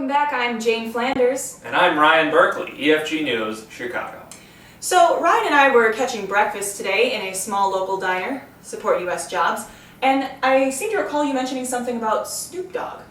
welcome back. I'm Jane Flanders. And I'm Ryan Berkeley, EFG News, Chicago. So Ryan and I were catching breakfast today in a small local diner, support U.S. jobs, and I seem to recall you mentioning something about Snoop Dogg.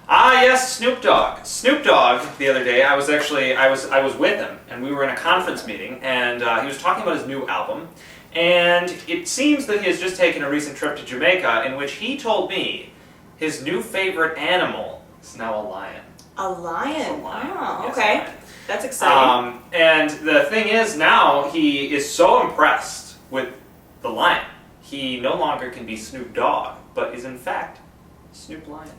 Ah, yes, Snoop Dogg. Snoop Dogg, the other day, I was with him, and we were in a conference meeting, and he was talking about his new album, and it seems that he has just taken a recent trip to Jamaica, in which he told me his new favorite animal is now a lion. A lion? It's a lion. Oh, Yes, okay. a lion. That's exciting. And the thing is, now he is so impressed with the lion, he no longer can be Snoop Dogg, but is in fact Snoop Lion.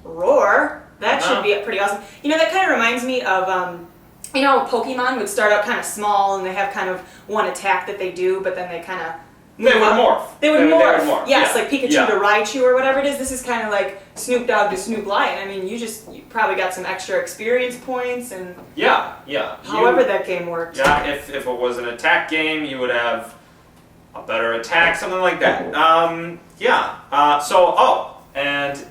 Roar. That should be pretty awesome. You know, that kind of reminds me of, Pokemon would start out kind of small and they have kind of one attack that they do, but then they kind of They would morph. They would morph. Yes, yeah. like Pikachu to Raichu or whatever it is. This is kind of like Snoop Dogg to Snoop Lion. I mean, you probably got some extra experience points and Yeah. however that game worked. Yeah, if it was an attack game, you would have a better attack, something like that. And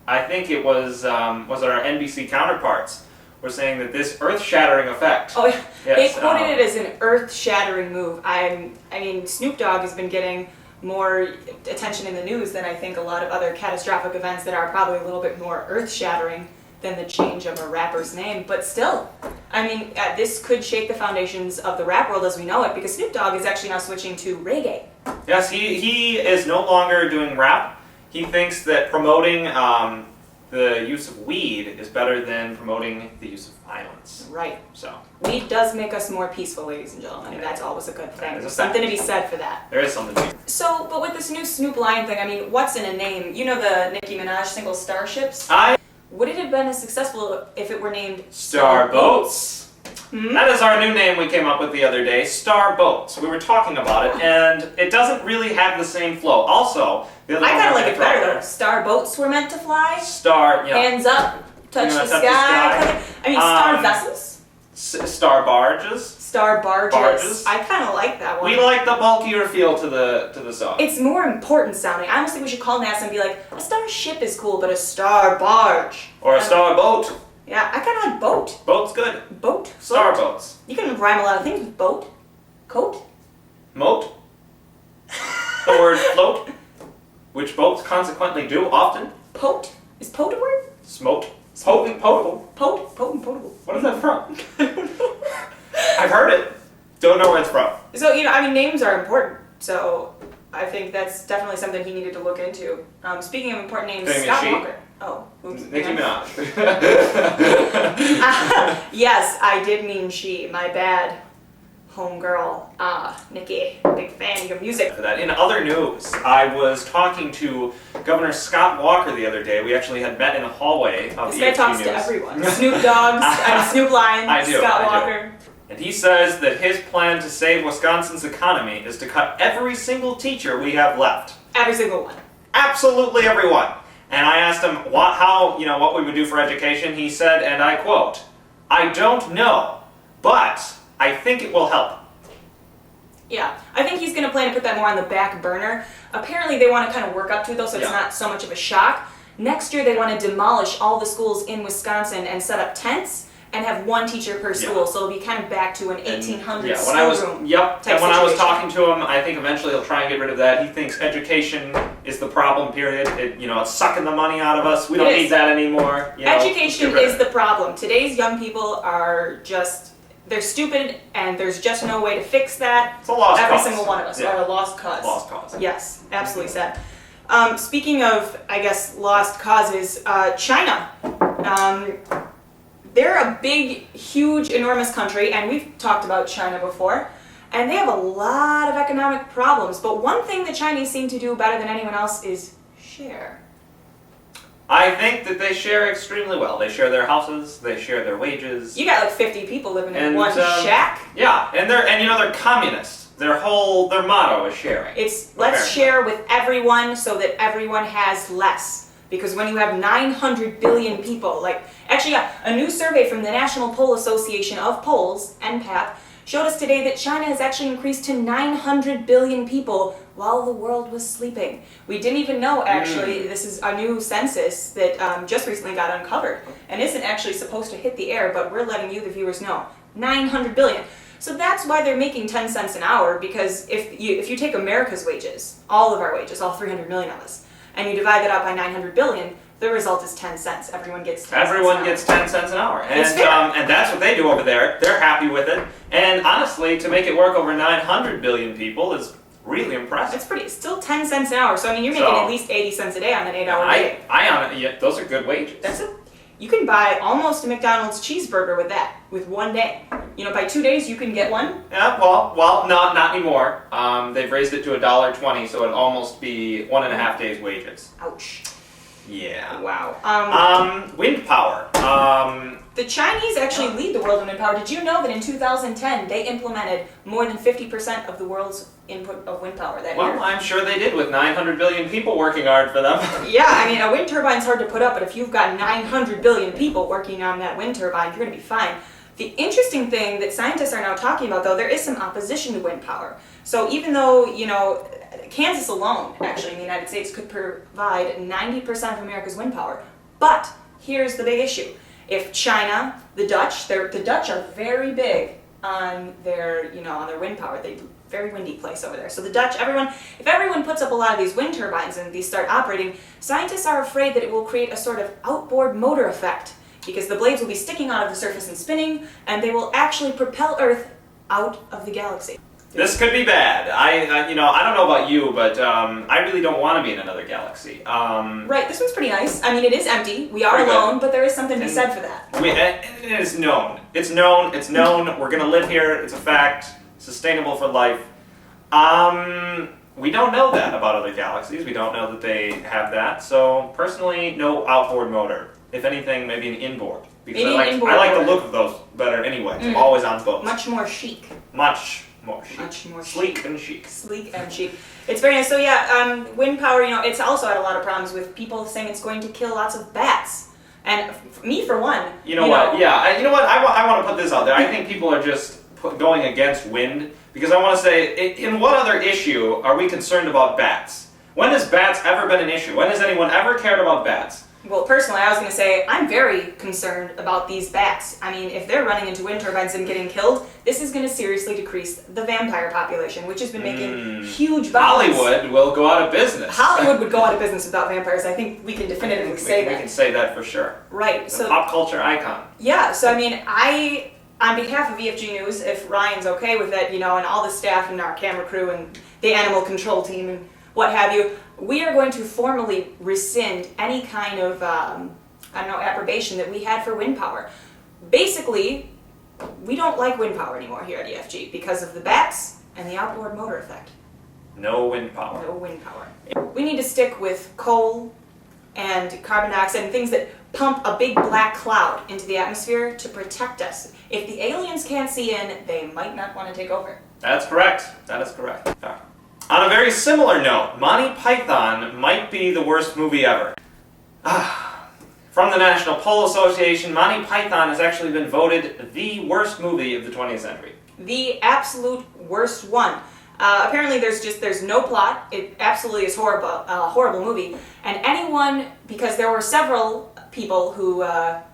I think it was our NBC counterparts were saying that this earth-shattering effect. Oh, yeah. Yes, They quoted it as an earth-shattering move. I mean, Snoop Dogg has been getting more attention in the news than I think a lot of other catastrophic events that are probably a little bit more earth-shattering than the change of a rapper's name. But still, I mean, this could shake the foundations of the rap world as we know it, because Snoop Dogg is actually now switching to reggae. Yes, he is no longer doing rap. He thinks that promoting the use of weed is better than promoting the use of violence. Right. So weed does make us more peaceful, ladies and gentlemen, and that's always a good thing. There's something to be said for that. There is something to be. So, but with this new Snoop Lion thing, I mean, what's in a name? You know the Nicki Minaj single Starships? Would it have been as successful if it were named Starboats? That is our new name we came up with the other day, Starboats. We were talking about it, and it doesn't really have the same flow. Also, the other I kind of one like it better though. Starboats were meant to fly. Hands up, touch the sky. I mean, star vessels. Star barges. Star barges. I kind of like that one. We like the bulkier feel to the song. It's more important sounding. I almost think we should call NASA and be like, a starship is cool, but a star barge. Or a star boat. Yeah, I kind of like boat. Boat's good. Boat. Star boats. You can rhyme a lot of things with boat. Coat. Moat. The word float, which boats consequently do often. Pote. Is pote a word? Smote. Potent, potable. Potent, potable. What is that from? I don't know. I've heard it. Don't know where it's from. So, names are important. So, I think that's definitely something he needed to look into. Speaking of important names, Scott Walker. Oh, oops. Nicki Minaj. Yes, I did mean she. My bad. Homegirl. Nikki. Big fan of your music. For that. In other news, I was talking to Governor Scott Walker the other day. We actually had met in the hallway of This EFG guy talks News. to everyone. Snoop Dogg, Snoop Lion, Scott Walker. And he says that his plan to save Wisconsin's economy is to cut every single teacher we have left. Every single one. Absolutely everyone. And I asked him what we would do for education. He said, and I quote, "I don't know, but I think it will help." Yeah, I think he's going to plan to put that more on the back burner. Apparently they want to kind of work up to it though, so it's not so much of a shock. Next year they want to demolish all the schools in Wisconsin and set up tents and have one teacher per school, so it'll be kind of back to an 1800s schoolroom. And when I was talking to him, I think eventually he'll try and get rid of that. He thinks education is the problem, period. It's sucking the money out of us. We don't need that anymore. Education is the problem. Today's young people are they're stupid, and there's just no way to fix that. It's a lost cause. Every single one of us are a lost cause. Lost cause. Yes, absolutely sad. Speaking of, I guess, lost causes, China. They're a big, huge, enormous country, and we've talked about China before, and they have a lot of economic problems, but one thing the Chinese seem to do better than anyone else is share. I think that they share extremely well. They share their houses, they share their wages. You got like 50 people living in one shack. Yeah, and they're communists. Their motto is sharing. It's let's share with everyone so that everyone has less. Because when you have 900 billion people, a new survey from the National Poll Association of Polls, NPAP, showed us today that China has actually increased to 900 billion people while the world was sleeping. We didn't even know, actually, this is a new census that just recently got uncovered and isn't actually supposed to hit the air, but we're letting you, the viewers, know. 900 billion. So that's why they're making 10 cents an hour, because if you take America's wages, all of our wages, all 300 million of us, and you divide that out by 900 billion, the result is 10 cents. Everyone gets 10 cents an hour. Everyone gets 10 cents an hour. And, It's fair. and that's what they do over there. They're happy with it. And honestly, to make it work over 900 billion people is really impressive. It's still 10 cents an hour. So, I mean, you're making at least 80 cents a day on an 8-hour day. Yeah, those are good wages. You can buy almost a McDonald's cheeseburger with that, with one day. You know, by 2 days, you can get one. Yeah, well, not anymore. They've raised it to $1.20, so it'd almost be 1.5 days' wages. Ouch. Yeah. Wow. Wind power. The Chinese actually lead the world in wind power. Did you know that in 2010 they implemented more than 50% of the world's input of wind power that year? Well, I'm sure they did with 900 billion people working hard for them. Yeah, I mean, a wind turbine's hard to put up, but if you've got 900 billion people working on that wind turbine, you're going to be fine. The interesting thing that scientists are now talking about, though, there is some opposition to wind power. So even though, you know, Kansas alone, actually, in the United States, could provide 90% of America's wind power. But here's the big issue. If China, the Dutch are very big on their, on their wind power. They're very windy place over there. So the Dutch, if everyone puts up a lot of these wind turbines and these start operating, scientists are afraid that it will create a sort of outboard motor effect, because the blades will be sticking out of the surface and spinning, and they will actually propel Earth out of the galaxy. This could be bad. I don't know about you, but I really don't want to be in another galaxy. Right, this one's pretty nice. I mean, it is empty. We are alone, but there is something to be said for that. It is known. It's known. We're going to live here. It's a fact. Sustainable for life. We don't know that about other galaxies. We don't know that they have that. So, personally, no outboard motor. If anything, maybe an inboard. Because I like the look of those better anyway. I'm always on boats. Much more chic. Much more chic. Much more Sleek and chic. Sleek and chic. It's very nice. So yeah, wind power, it's also had a lot of problems with people saying it's going to kill lots of bats. And me, for one. You know what? Yeah, you know what? I want to put this out there. I think people are just going against wind, because I want to say, in what other issue are we concerned about bats? When has bats ever been an issue? When has anyone ever cared about bats? Well, personally, I was going to say, I'm very concerned about these bats. I mean, if they're running into wind turbines and getting killed, this is going to seriously decrease the vampire population, which has been making huge bounds. Hollywood will go out of business. Hollywood would go out of business without vampires. I think we can definitively say that. We can say that for sure. Right. It's a pop culture icon. Yeah, so I mean, on behalf of EFG News, if Ryan's okay with it, and all the staff and our camera crew and the animal control team and what have you, we are going to formally rescind any kind of, approbation that we had for wind power. Basically, we don't like wind power anymore here at EFG because of the bats and the outboard motor effect. No wind power. No wind power. We need to stick with coal and carbon dioxide and things that pump a big black cloud into the atmosphere to protect us. If the aliens can't see in, they might not want to take over. That's correct. That is correct. Yeah. On a very similar note, Monty Python might be the worst movie ever. From the National Poll Association, Monty Python has actually been voted the worst movie of the 20th century. The absolute worst one. Apparently there's no plot. It absolutely is horrible movie. And because there were several people who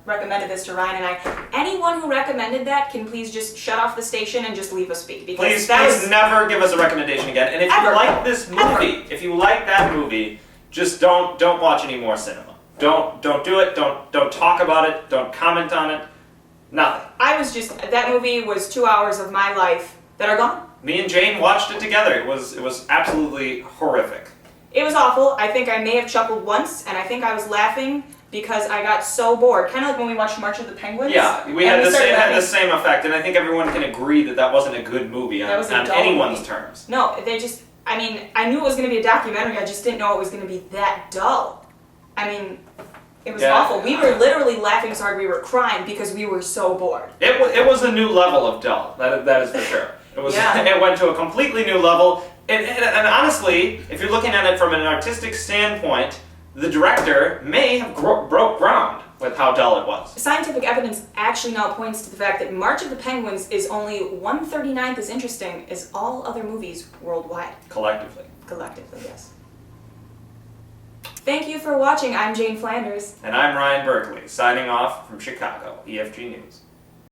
recommended this to Ryan and I, anyone who recommended that can please just shut off the station and just leave us be. Because please never give us a recommendation again. And if you like this movie, if you like that movie, just don't watch any more cinema. Don't do it. Don't talk about it. Don't comment on it. Nothing. That movie was 2 hours of my life that are gone. Me and Jane watched it together. It was absolutely horrific. It was awful. I think I may have chuckled once, and I think I was laughing because I got so bored. Kind of like when we watched March of the Penguins. Yeah, we had the same effect, and I think everyone can agree that wasn't a good movie on anyone's terms. No, I knew it was going to be a documentary, I just didn't know it was going to be that dull. I mean, it was awful. We were literally laughing so hard we were crying because we were so bored. It was a new level of dull, that is for sure. It went to a completely new level, and honestly, if you're looking at it from an artistic standpoint, the director may have broke ground. with how dull it was. Scientific evidence actually now points to the fact that March of the Penguins is only 1/39th as interesting as all other movies worldwide. Collectively. Collectively, yes. Thank you for watching. I'm Jane Flanders. And I'm Ryan Berkeley, signing off from Chicago, EFG News.